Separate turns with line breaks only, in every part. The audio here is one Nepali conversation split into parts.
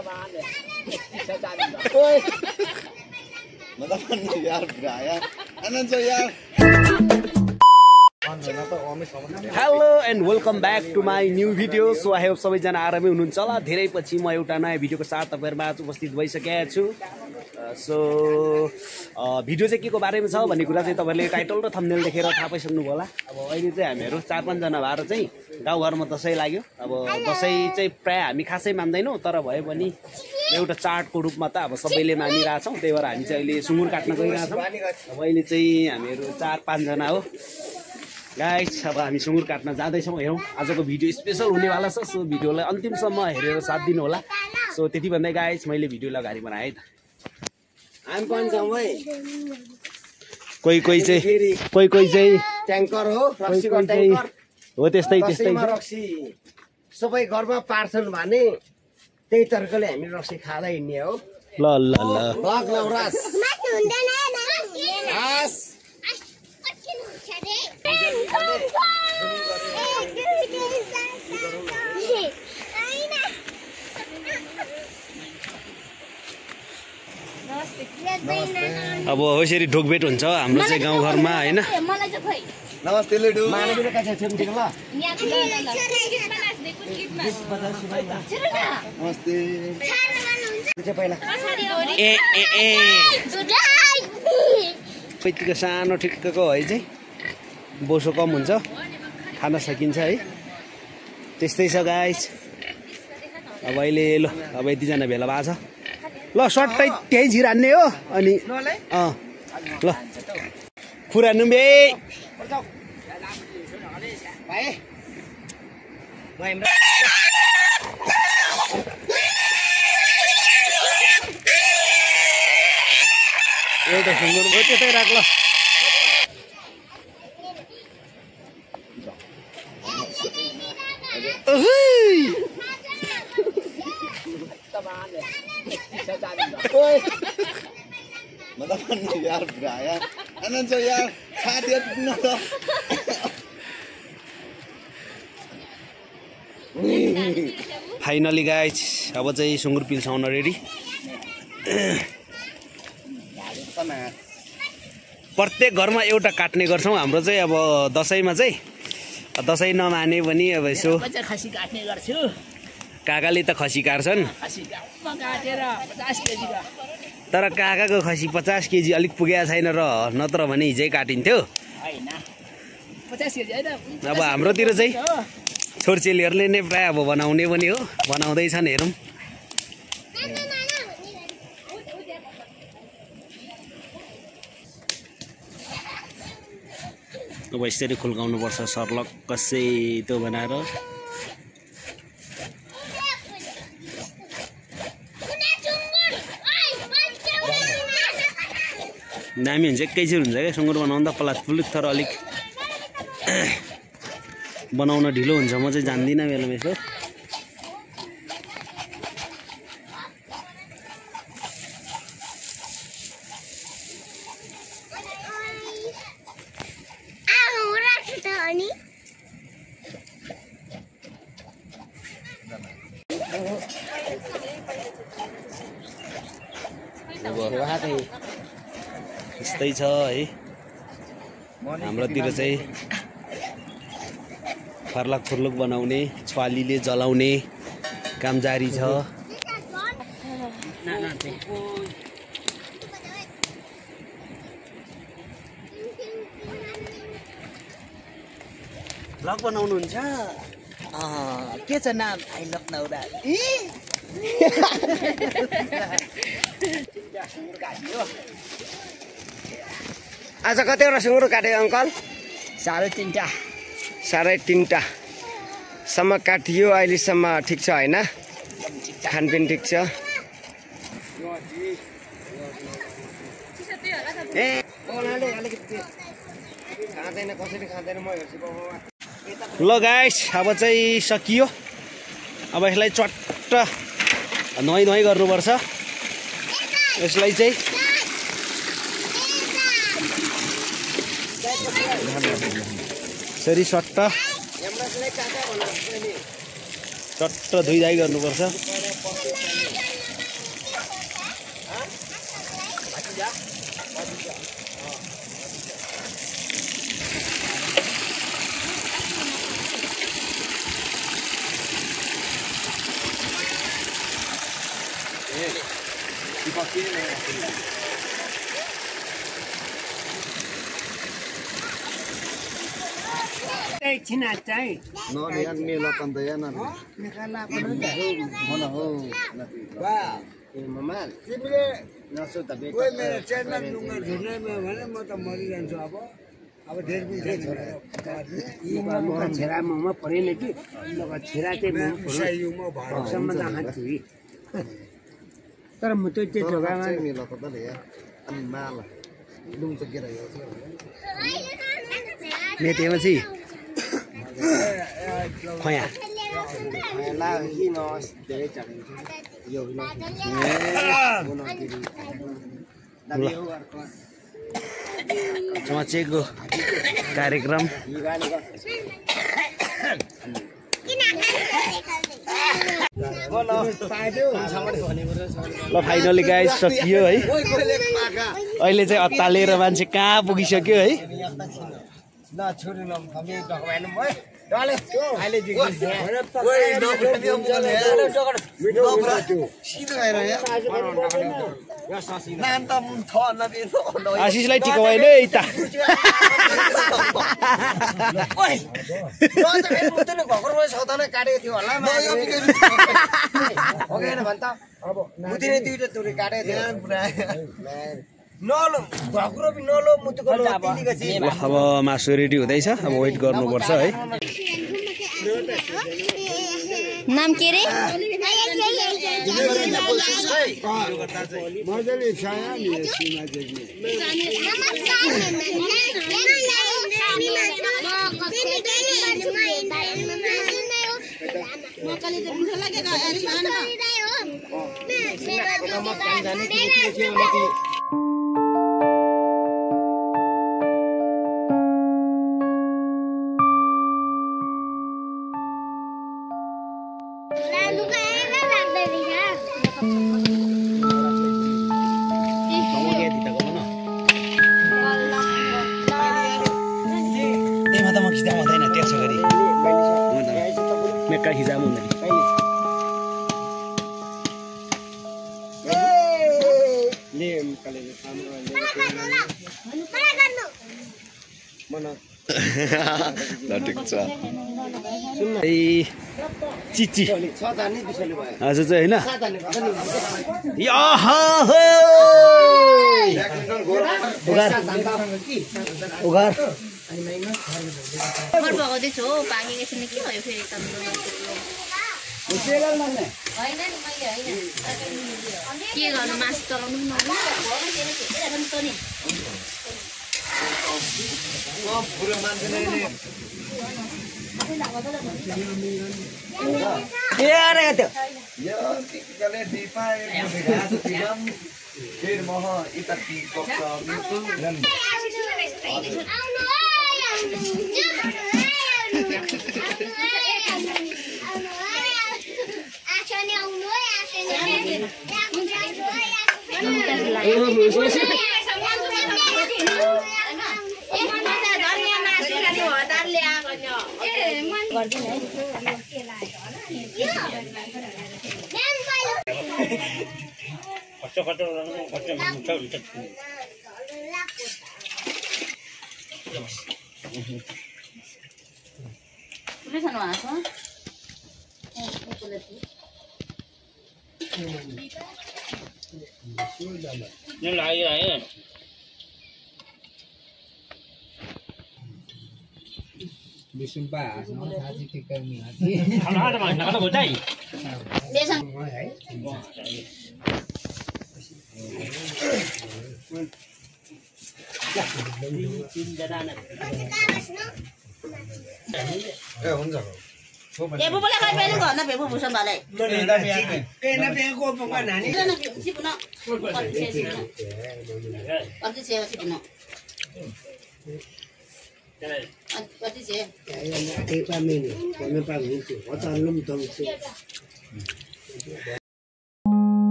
Hello and welcome back to my new video. So I hope सबैजना आरामै हुनुहुन्छ होला। धेरै पछि म एउटा नयाँ भिडियोको साथ तपाईँहरूमा आज उपस्थित भइसकेको छु। सो भिडियो चाहिँ के को बारेमा छ भन्ने कुरा चाहिँ तपाईँहरूले टाइटल र थम्बनेल देखेर थाहा पाइसक्नुभयो होला। अब अहिले चाहिँ हामीहरू 4-5 जना भएर चाहिँ गाउँघरमा दसैँ लाग्यो। अब दसैँ चाहिँ प्रायः हामी खासै मान्दैनौँ, तर भए पनि एउटा चाडको रूपमा त अब सबैले मानिरहेछौँ। त्यही भएर हामी चाहिँ अहिले सुँगुर काट्न गइरहेछौँ। अब अहिले चाहिँ हामीहरू 4-5 जना हो गाइस। अब हामी सुँगुर काट्न जाँदैछौँ। हेरौँ आजको भिडियो स्पेसल हुनेवाला छ। सो भिडियोलाई अन्तिमसम्म हेरेर साथ दिनु होला। सो त्यति भन्दै गाइस मैले भिडियोलाई अगाडि बढाएँ है त।
हामी पनि छौँ है।
कोही कोही चाहिँ
ट्याङ्कर हो, रक्सीको ट्याङ्कर
हो। त्यस्तै
रक्सी सबै घरमा पार्छन् भने त्यही तरिकाले हामी रक्सी खाँदा हिँड्ने हो।
ल ल ल
ब्लक नौरास
अब यसरी ढोकभेट हुन्छ हाम्रो चाहिँ गाउँघरमा होइन।
नमस्ते लेडु मानवीले काछ छम ठीक ल नमस्ते चाहिँ पहिला
यतिको सानो ठिक्कको है चाहिँ बोसो कम हुन्छ, खान सकिन्छ है। त्यस्तै छ गाइस। अब अहिले ल अब यतिजना भेला भएको छ। ल सट्टै त्यही झिर हान्ने हो। अनि ल फुरानु बे एउटा सुँगुर भयो त्यतै राख ल।
यार भ्राया अनन्त यार साथी न त
फाइनली गाइस अब चाहिँ सुँगुर पिल्साउन रेडी। प्रत्येक घरमा एउटा काट्ने गर्छौँ हाम्रो चाहिँ। अब दसैँमा चाहिँ दसैँ नमाने पनि अब यसो काकाले त खसी काट्छन्, तर काकाको खसी 50 केजी अलिक पुगेको छैन र, नत्र भने हिजै काटिन्थ्यो। अब हाम्रोतिर चाहिँ छोरचेलीहरूले नै प्रायः अब बनाउने पनि हो, बनाउँदैछन्। हेरौँ अब यसरी खुल्काउनुपर्छ सर्लक कसै त्यो बनाएर। दामी हुन्छ, एकैचोटि हुन्छ क्या सुँगुर बनाउँदा पलात पुलिक, तर अलिक बनाउन ढिलो हुन्छ। म चाहिँ जान्दिनँ बेलामा यसो। यस्तै छ है हाम्रोतिर चाहिँ। फर्लक फुर्लुक बनाउने, छवालीले जलाउने काम जारी छ। ब्लग बनाउनुहुन्छ के छ नाम? आई लभ नौरा।
आज कतिवटा सुँगुर काट्यो अङ्कल?
3.5 सम्म काटियो अहिलेसम्म। ठिक छ होइन? खानपिन ठिक छ?
ल गाइस अब चाहिँ सकियो। अब यसलाई चट्ट नुहाई गर्नुपर्छ। यसलाई चाहिँ यसरी सट्ट धुइधाइ गर्नुपर्छ।
एकछिन चाहिँ
ननियान मेला तन्तयान मन हो
ए ममा तिमीले नसो त बेटा कोही मेरो चेयरम्यान ढुङ्गा झुर्नेमा भने म त मरिरहन्छु अब धेरै पनि छैन छिरा ममा परेन कि छिरा चाहिँ सम्बन्ध खान्छु तर म त्यो जग्गामा
मेला त या अनि माला लुङ त गेरा यो
मेटेमा चाहिँ खया
ला किन धेरै चढिन्छ यो
चमचेको कार्यक्रम ल फाइनली गाइस सकियो है अहिले चाहिँ अत्तालेर मान्छे कहाँ पुगिसक्यो है
छोरी हामी डकवाइन भयो डले अहिले
आशिषलाई टिको होइन है त
काटेको थियो होला दुईटा तुरी काटेको थियो
अब मासु रेडी हुँदैछ अब वेट गर्नुपर्छ है
नाम के रे
मेका खिजाम हुँदैन चिची हजुर चाहिँ होइन उघार
पकाउँदैछु हो पानी एकछिन के भयो फेरि के गर्नु मासु चलाउनु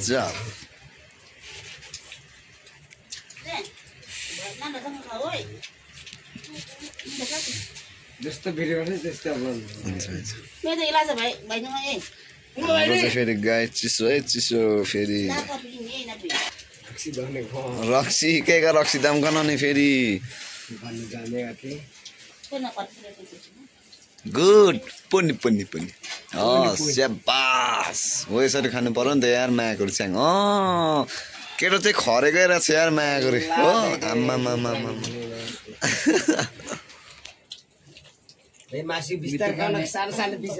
गजब
जस्तो भिडियो गर्छ त्यस्तो अब
हाम्रो चाहिँ फेरि गाई चिसो है चिसो फेरि रक्सी केका रक्सी दाम गनाउने फेरि
भन्नु जानेका थिएँ
गुड पनि पनि पनि स्याबास हो यसरी खानु पर्यो नि त यार मायाको च्याङ केटो चाहिँ खरे गएर छ यार मायाको रे हो आम्मा
मासु बिस्तार खान सानो सानो पिस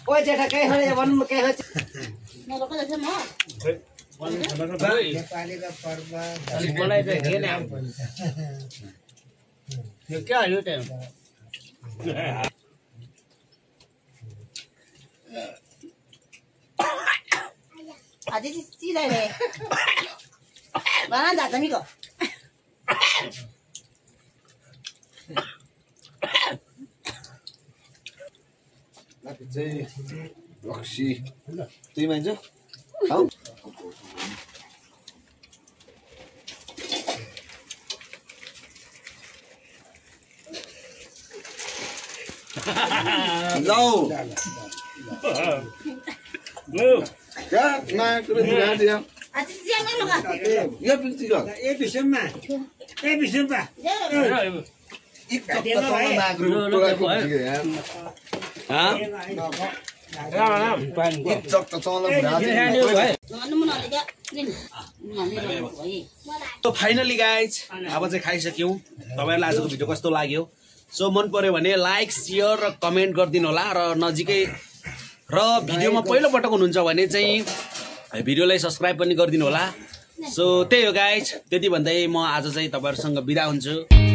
ओ जेठा के हो भन्नु के हो नेपालीको पर्व
यो क्या यो टाइम
अझै चिलाइले भन जात मिको
रक्सी तुई मान्छौ खाऊ लौ क्या मायाको दिया दिया
अझै ज्यामै लगा
यो पिल्ची ग
ए बिसम्मा
एक कप त माग्रो टोलाको पुग्यो यार एक चक त चौला
So फाइनली गाइज अब चाहिँ खाइसक्यौँ तपाईँहरूलाई आजको भिडियो कस्तो लाग्यो सो मन पर्यो भने लाइक सेयर र कमेन्ट गरिदिनु होला र नजिकै र भिडियोमा पहिलोपटक हुनुहुन्छ भने चाहिँ भिडियोलाई सब्सक्राइब पनि गरिदिनु होला सो त्यही हो गाइज त्यति भन्दै म आज चाहिँ तपाईँहरूसँग बिदा हुन्छु